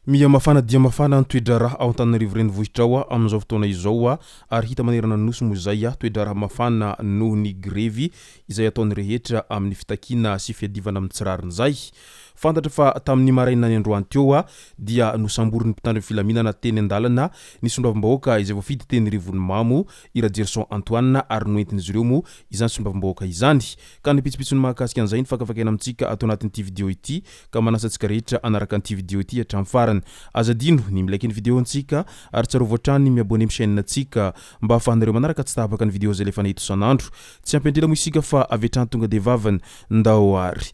Miha Mafana dia Mafana toedra raha ao Antananarivo renivohitra ao amin'izao fotoana izao ary hita manerana nosy moa zay toedra raha mafana noho ny Grevy izay ataony rehetra amin'ny fitakina sy fiadivana amin'ny tsirariny zay. Fantatra fa tamin'ny maraina ny androany teo dia Nosamborina mpitandro filaminana teny andalana ny sombavambahoaka izay voafidy teny rivony mamo i Rajerison Antoine ary noentin'izy ireo mo izany sombavambahoaka izany. Ka ny pitsopitsony mahakasika an'izay ny fakafakena amintsika atao anatin'ity vidéo ity ka manasantsika rehetra anaraka an'ity vidéo ity hatramin'ny farany. Azadino ny milaiky ny vidéo antsika ary tsara voatrany ny Abonneo Chaine antsika mba ahafahanareo manaraka tsy tapaka ny vidéo zay lefa nahita isan'andro. Tsy ampendrela mo isika fa avetrany tonga de vavany ndao ary.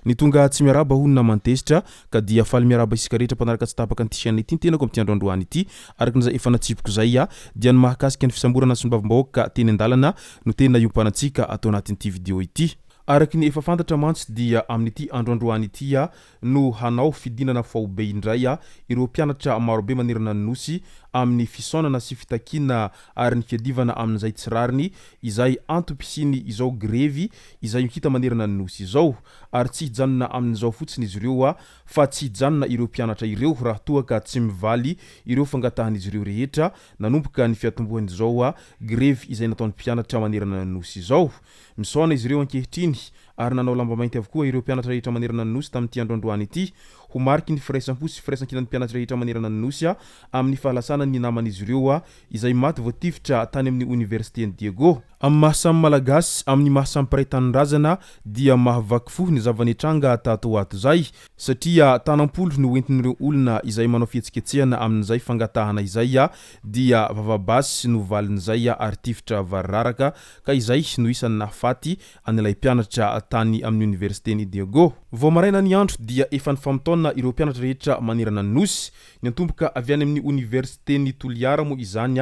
Ny tonga tsy miaraba hono na mantesitra ka dia faly miaraba isika rehetra mpanaraka tsy tapaka an'ity chaîne ity tenako amin'ity androandroany ity araka n'izay efa natsipiko zay dia ny mahakasika ny fisamborana sy ny sombavambahoaka teny andalana no tena iompanantsika atao anatin'ity vidéo ity. Araky ny efa fantatra mantsy dia amin'ity androandroany ity no hanao fidinana faobe indray ireo mpianatra marobe manerana ny nosy amin'ny fisaonana sy fitakina ary ny fiadivana amin'izay tsirariny izay antom-pisiny izao Grevy izay hita manerana ny nosy izao ary tsy hijanona amin'izao fotsiny izy ireo fa tsy hijanona ireo mpianatra ireo raha toa ka tsy mivaly ireo fangatahan'izy ireo rehetra nanomboka ny fiatombohan'izao Grevy izay nataon'ny mpianatra manerana ny nosy izao. Misaona izy ireo ankehitriny ary nanao lamba mainty avokoa ireo mpianatra rehetra manerana ny nosy tamin'ity androandroany ity ho mariky ny firaisampo sy firaisankinan'ny mpianatra rehetra manerana ny nosy amin'ny fahalasana ny naman'izy ireo izay maty voatifitra tany amin'ny université Diego. Amin'ny mahasamy malagasy amin'ny mahasamy mpiray-tanindrazana dia mahavaky fo ny zava-nitranga tato ato zay satria tanampolo no entin'ireo olona izay manao fihetsiketsehana amin'izay fangatahana izay dia vavabasy no valin'izay ary tifitra variraraka ka izay no isan'ny nahafaty an'ilay mpianatra tany amin'ny université ni Diego. Vao maraina ny andro dia efa nifamitona ireo mpianatra rehetra manerana ny nosy ny antomboka avy any amin'ny université ni Toliara mo izany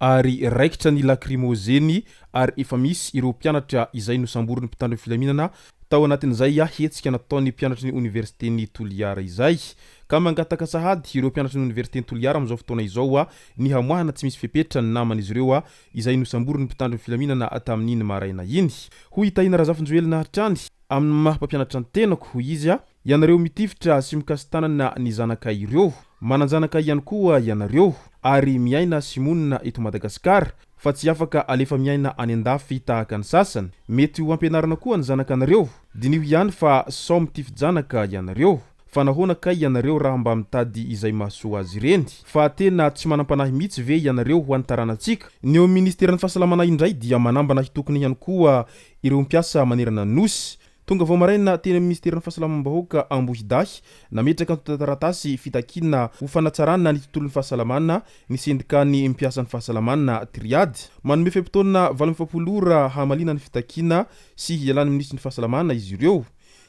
ary raikitra ny lacrymogène ary efa misy ireo mpianatra izay Nosamborina mpitandro filaminana tao anatin'izay hetsika nataon'ny mpianatra ny université ni Toliara izay ka mangataka sahady ireo mpianatra ny université ni Toliara amin'izao fotoana izao ny hamoahana tsy misy fepetra ny naman'izy ireo izay Nosamborina mpitandro filaminana tamin'iny maraina iny. Ho hitahina razafinjoelina hatrany amin'ny maha-mpampianatra ny tenako ho izy ianareo mitifitra sy mikasitanana ny zanaka ireo mananjanaka ihany koa ianareo ary miaina sy monina eto Madagasikara fa tsy afaka alefa miaina any andafy tahaka ny sasany mety ho ampianarana koa ny zanaka anareo dinio ihany fa sao mitify-janaka ianareo fa nahoana kay ianareo raha mba mitady izay mahasoa azy ireny fa tena tsy manampanahy mihitsy ve ianareo ho an'ny taranantsika. Ny eo ministera ny fahasalamana indray dia manambana hitokony ihany koa ireo mpiasa manerana ny nosy. Tonga vao maraina teny amin'ny ministera ny fahasalamam-bahoaka Ambohidahy nametraka ny taratasy fitakina ho fanatsarana ny tontolon'ny fahasalamana ny sendikany mpiasa ny fahasalamana triady manome fepotona 27 hamalina ny fitakina sy hialany ministry ny fahasalamana izy ireo.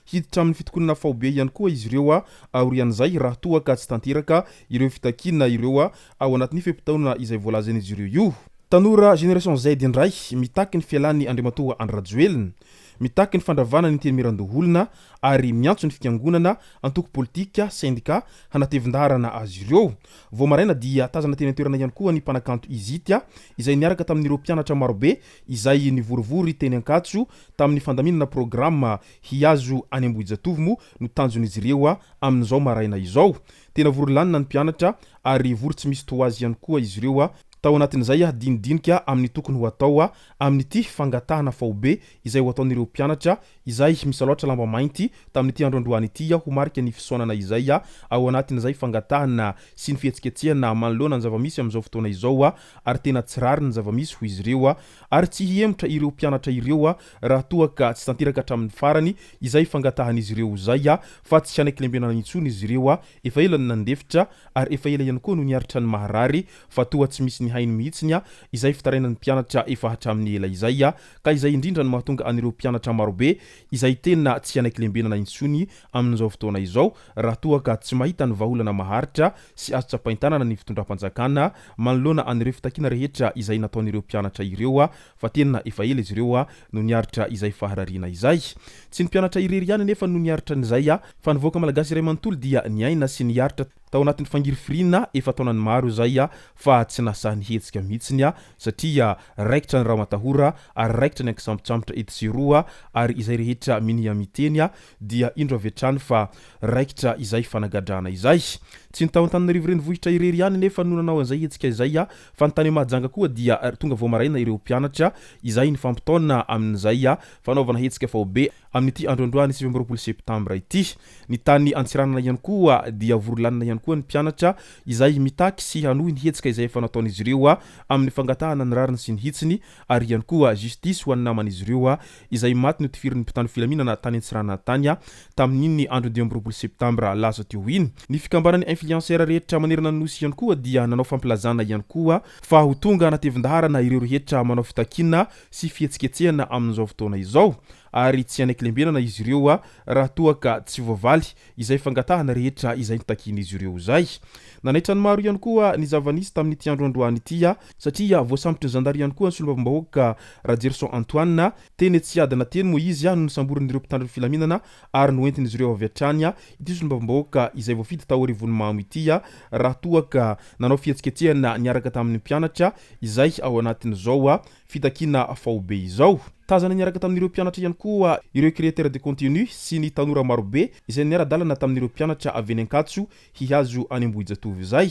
Hiditra amin'ny fitokonana faobe ihany koa izy ireo aorian'izay raha toa ka tsy tanteraka ireo fitakina ireo ao anatin'ny fepotona izay voalazan'izy ireo io. Tanora Rajerison Z indray mitaky ny fialany Andriamatoa Andrajoelina mitaky ny fandravana ny teny mirandoholona ary miantso ny fiangonana antoko politika sendika hanatevin-daharana azy ireo. Vao maraina dia tazana teny an-toerana ihany koa ny mpanakanto izity izay niaraka tamin'ireo mpianatra marobe izay nivorivory teny ankatso tamin'ny fandaminana programa hiazo any Ambohijatovo mo no tanjon'izy ireo amin'izao maraina izao. Tena vorolanina ny mpianatra ary vory tsy misy toazy ihany koa izy ireo tao anatin'izay dinidinika amin'ny tokony ho atao amin'ity fangatahana faobe izay ho ataon'ireo mpianatra izay misaloatra lamba mainty tamin'ity androandroany ity ho marika ny fisaonana izay ao anatin'izay fangatahana sy ny fihetsiketsehana manoloana ny zavamisy amin'izao fotoana izao ary tena tsirary ny zavamisy ho izy ireo ary tsy hiemotra ireo mpianatra ireo raha toa ka tsy tanteraka hatramin'ny farany izay fangatahan'izy ireo zay fa tsy hanaiky lembenana intsony izy ireo efa ela ny nandefitra ary efa ela ihany koa no niaritra ny maharary fa toa tsy misy hainy mihitsiny izay fitarainan'ny mpianatra efa hatramin'ny ela izay ka izay indrindra no mahatonga an'ireo mpianatra marobe izay tena tsy hanaiky lembenana intsony amin'izao fotoana izao raha toa ka tsy mahita ny vahaolana maharitra sy azo tsapain-tanana ny fitondram-panjakana manoloana an'ireo fitakina rehetra izay nataon'ireo mpianatra ireo fa tena efa ela izy ireo no niaritra izay faharariana izay. Tsy ny mpianatra irery ihany nefa no niaritra n'izay fa nivoaka malagasy iray manontolo dia niaina sy niaritra tao anatin'ny fangirifirina efa taonany maro zay fa tsy nasany hetsika mihitsiny satria raikitra ny raha matahora ary raikitra ny ankisambotsambatra ety sy roa ary izay rehetra Miha miteny dia indro avy hatrany fa raikitra izay fanagadrana izay tsy nitaon-Tananarivo renivohitra irery ihany nefa no nanao an'izay hetsika izay fa ny tany Mahajanga koa dia tonga vao maraina ireo mpianatra izay ny fampitaona amin'izay fanaovana hetsika faobe amin'ity androandroany 7 septambra ity. Ny tany Antsiranana ihany koa dia vorolanina ihany koa ny mpianatra izay mitaky sy hanohy ny hetsika izay efa nataon'izy ireo amin'ny fangatahana ny rariny sy ny hitsiny ary ihany koa justice ho an'ny naman'izy ireo izay maty notifirin'ny mpitandro filaminana tany Antsiranana tany tamin'iny andro 12 septambra lasa teo iny. Ny fikambanany influenceur rehetra manerana ny nosy ihany koa dia nanao fampilazana ihany koa fa ho tonga anatevindaharana ireo rehetra manao fitakina sy fihetsiketsehana amin'izao fotoana izao ary tsy anaikilembenana izy ireo raha toa ka tsy voavaly izay fangatahana rehetra izay nitakiny izy ireo zay. Nanaitra ny maro ihany koa ny zavanisy tamin'ity androandroany ity satria voasambotra ny zandary ihany koa ny solombavam-bahoaka Rajerison Antoine teny tsy adana teny moa izy no nisamborin'ireo mpitandro ny filaminana ary noentin'izy ireo avy hatrany ity solombavam-bahoaka izay voafity tao arivony mamo ity raha toa ka nanao fihetsiketsehana niaraka tamin'ny mpianatra izay ao anatin'izao fitakina faobe izao. Tazana niaraka tamin'ireo mpianatra ihany koa ireo créateur de contenu sy ny tanora marobe izay niara-dalana tamin'ireo mpianatra avy eny Ankatso hihazo any Ambohijatovy zay.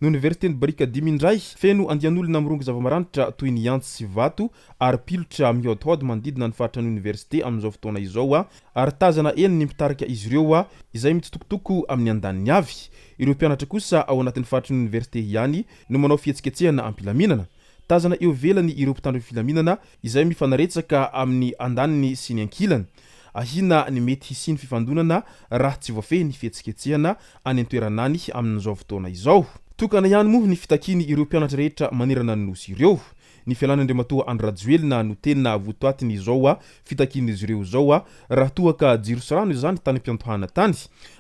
Ny universitény Barika Dimindray feno andian'olona mirongo zava-maranitra toy ny antsy sy vato ary pilotra mihôdihôdy manodidina ny faritra ny université amin'izao fotoana izao ary tazana eny ny mitarika izy ireo izay mitsitokotoko amin'ny andaniny avy. Ireo mpianatra kosa ao anatin'ny faritra ny université ihany no manao fihetsiketsehana ampilaminana. Tazana eo velany ireo mpitandro ny filaminana izay mifanaretsaka amin'ny andaniny sy ny ankilany. Ahina ny mety hisiny fifandonana raha tsy voafehy ny fihetsiketsehana any an-toeranany amin'izao fotoana izao. Tokana ihany moa ny fitakiny ireo mpianatra rehetra manerana ny nosy ireo. Ny fialan'Andriamatoa Andrajoelina no tena votoatiny izao fitakin'izy ireo zao raha toa ka jiro sy rano izany tany ampiantohana tany.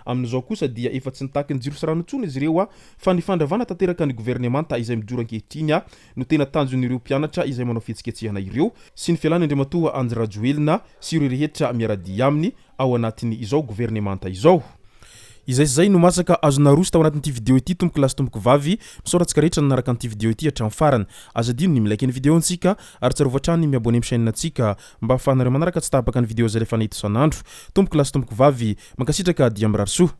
Amin'izao kosa dia efa tsy nitaky ny jiro sy rano intsony izy ireo fa ny fandravana tanteraka ny gouvernemanta izay mijoro ankehitriny no tena tanjon'ireo mpianatra izay manao fihetsiketsehana ireo sy ny fialan'Andriamatoa Andrajoelina sy ireo rehetra miaradi aminy ao anatiny izao gouvernemanta izao. Izay zay no masaka azo naroso tao anatin'ity vidéo ity tomboko lasy tomboko vavy misoratsika rehetra nanaraka an'ity vidéo ity hatramin'ny farany. Aza dino ny milike ny vidéo antsika ary tsara voatrany miabone amin'ny chaîne antsika mba ahafahanareo manaraka tsy tapaka ny vidéo zay rehefa nahita isan'andro. Tomboko lasy tomboko vavy mankasitraka dia mirary soa.